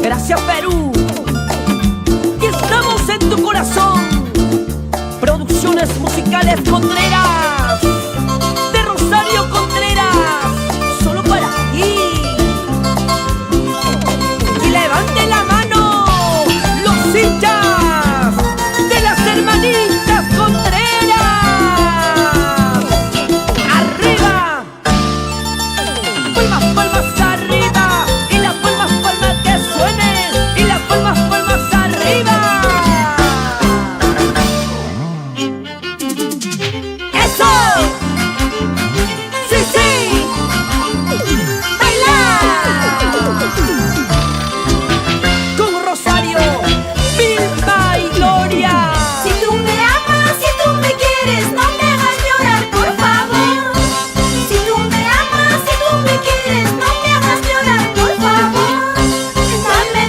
Gracias, Perú. Y estamos en tu corazón. Producciones musicales Contreras, de Rosario Contreras, solo para ti. Y levanten la mano los hinchas de las hermanitas Contreras. Arriba, palmas, palmas arriba. Y las palmas, palmas que suenen. Y las palmas, palmas arriba. ¡Eso! ¡Sí, sí! ¡Bailar! Con Rosario, Vilma y Gloria. Si tú me amas, si tú me quieres, no me hagas llorar, por favor. Si tú me amas, si tú me quieres, no me hagas llorar, por favor.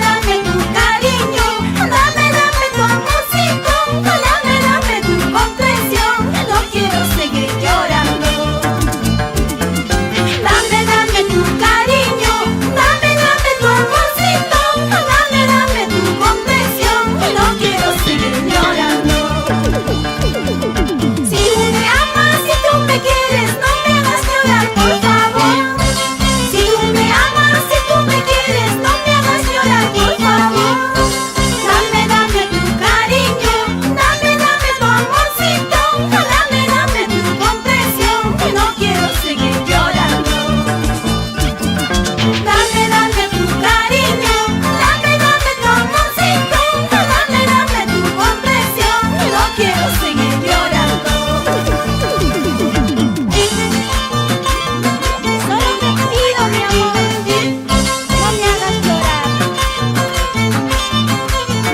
Dame tu cariño, dame tu amorcito, dame tu comprensión, que no quiero seguir llorando. Dame tu cariño, dame tu amorcito, dame tu comprensión, que no quiero seguir llorando. Si tú me amas, si tú me quieres, no me hagas llorar, por favor. Si tú me amas, si tú me quieres, no me hagas llorar, por favor. Dame tu cariño, dame tu amorcito, dame tu comprensión, que no quiero seguir llorando. Dame tu cariño, dame tu amorcito, dame tu comprensión, que no quiero seguir llorando. Solo te pido, mi amor, no me hagas llorar.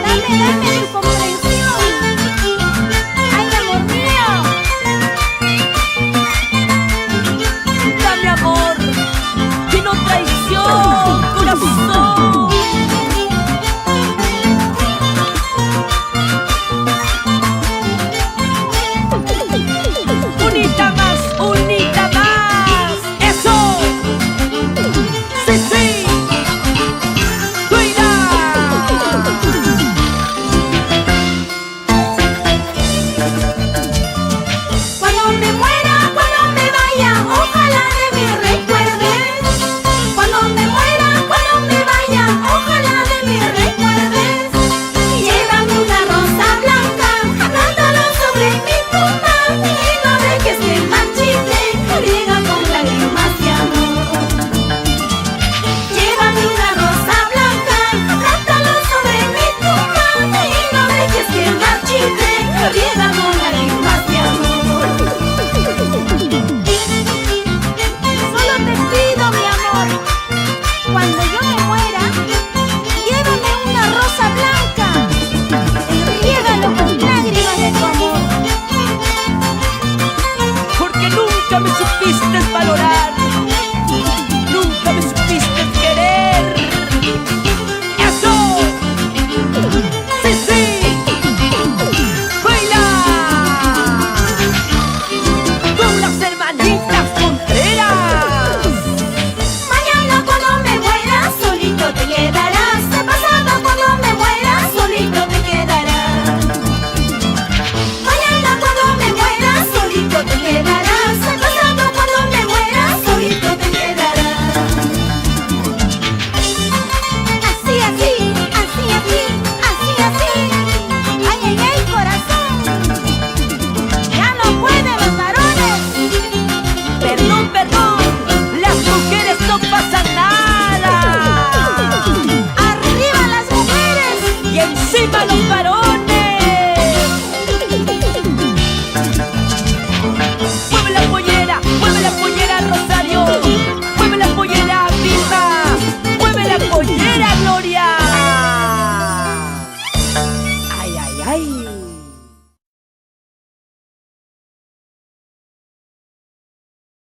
Dame tu comprensión. Ay, amor mío. Dame amor, que no traición, corazón. Unita más, unita más. Eso. Sí, sí. Cuida. Cuando me muera, cuando me vaya, ojalá de mí recuerdes. Cuando me muera, cuando me vaya, ojalá de mí recuerdes. Llévame una rosa blanca, cántalo sobre mi tumba, y no dejes que marchite, riega con lágrimas de amor. Llévame una rosa blanca, cántalo sobre mi tumba, y no dejes que marchite, riega con lágrimas de amor. Solo te pido, mi amor, cuando yo me muera, llévame una rosa blanca y riégalo con lágrimas de tu amor. Porque nunca me supiste valorar, nunca me supiste querer. ¡Eso! ¡Sí, sí! ¡Baila! Con las hermanitas Contreras. Mañana cuando me muera, solito te quedarás. Pasado cuando me muera, solito te quedarás. Mañana cuando me muera, solito te quedarás. Pasado cuando me muera, solito te quedarás. Así, así, así, así, así, así. Ay, ay, ay, corazón. Ya no pueden los varones. Perdón, perdón, las mujeres no pasan nada. Arriba las mujeres. Y encima los varones.